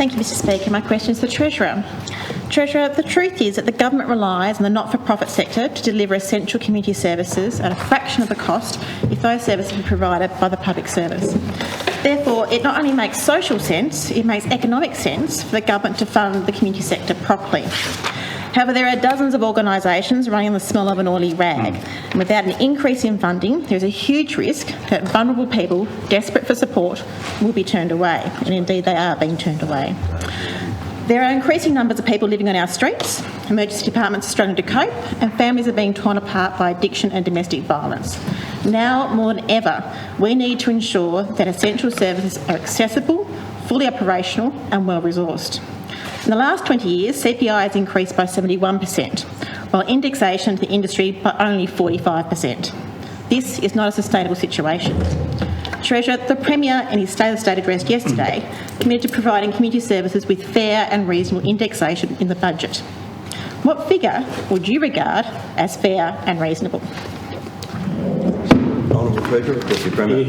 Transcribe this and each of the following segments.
Thank you, Mr Speaker. My question is to the Treasurer. Treasurer, the truth is that the government relies on the not-for-profit sector to deliver essential community services at a fraction of the cost if those services are provided by the public service. Therefore, it not only makes social sense, it makes economic sense for the government to fund the community sector properly. However, there are dozens of organisations running on the smell of an oily rag, and without an increase in funding, there is a huge risk that vulnerable people desperate for support will be turned away, and indeed they are being turned away. There are increasing numbers of people living on our streets, emergency departments are struggling to cope, and families are being torn apart by addiction and domestic violence. Now, more than ever, we need to ensure that essential services are accessible, fully operational and well-resourced. In the last 20 years, CPI has increased by 71%, while indexation to the industry by only 45%. This is not a sustainable situation. Treasurer, the Premier, in his State of the State address yesterday, committed to providing community services with fair and reasonable indexation in the budget. What figure would you regard as fair and reasonable? Honourable Treasurer, Deputy Premier.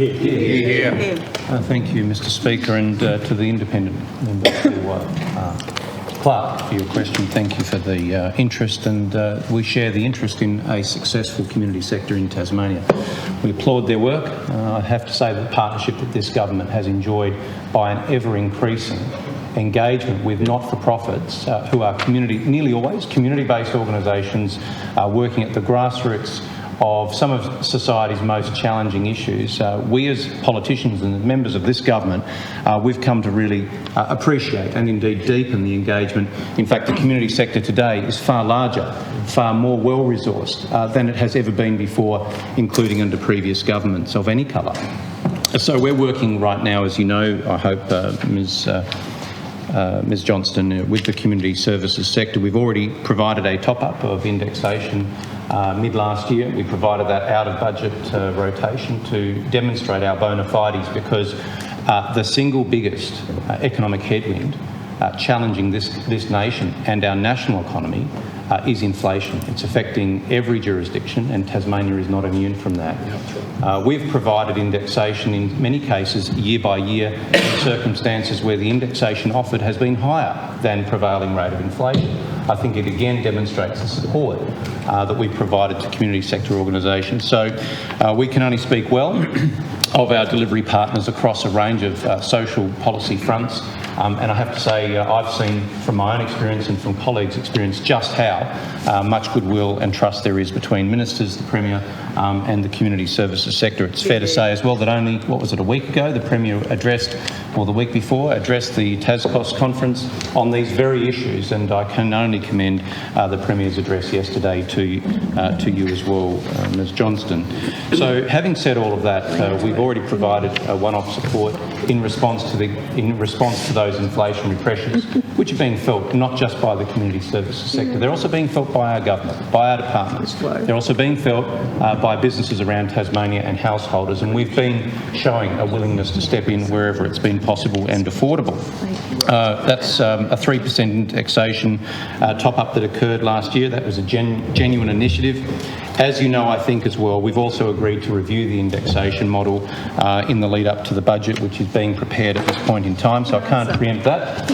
Thank you, Mr Speaker, and to the independent member Clark for your question. Thank you for the interest, and we share the interest in a successful community sector in Tasmania. We applaud their work. I have to say that the partnership that this government has enjoyed by an ever-increasing engagement with not-for-profits who are nearly always community-based organisations working at the grassroots of some of society's most challenging issues. We as politicians and members of this government, we've come to really appreciate and indeed deepen the engagement. In fact, the community sector today is far larger, far more well-resourced than it has ever been before, including under previous governments of any colour. So we're working right now, as you know, I hope, Ms Johnston, with the community services sector. We've already provided a top-up of indexation mid-last year. We provided that out-of-budget rotation to demonstrate our bona fides, because the single biggest economic headwind challenging this nation and our national economy is inflation. It's affecting every jurisdiction, and Tasmania is not immune from that. We've provided indexation in many cases year by year in circumstances where the indexation offered has been higher than prevailing rate of inflation. I think it again demonstrates the support that we've provided to community sector organisations. So we can only speak well of our delivery partners across a range of social policy fronts. And I have to say, I've seen from my own experience and from colleagues' experience just how much goodwill and trust there is between ministers, the Premier and the community services sector. It's fair to say as well that only, a week ago, the Premier addressed, or the week before, addressed the TasCOSS conference on these very issues, and I can only commend the Premier's address yesterday to you as well, Ms Johnston. So having said all of that, we've already provided one-off support in response to those inflationary pressures, which are being felt not just by the community services sector. They're also being felt by our government, by our departments. They're also being felt by businesses around Tasmania and householders, and we've been showing a willingness to step in wherever it's been possible and affordable. That's a 3% indexation top-up that occurred last year. That was a genuine initiative. As you know, I think as well, we've also agreed to review the indexation model in the lead up to the budget, which is being prepared at this point in time, so I can't preempt that.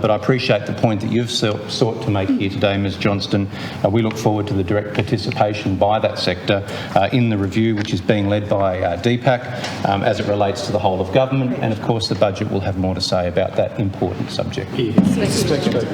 But I appreciate the point that you've sought to make here today, Ms Johnston. We look forward to the direct participation by that sector in the review, which is being led by DPAC as it relates to the whole of government, and of course the budget will have more to say about that important subject.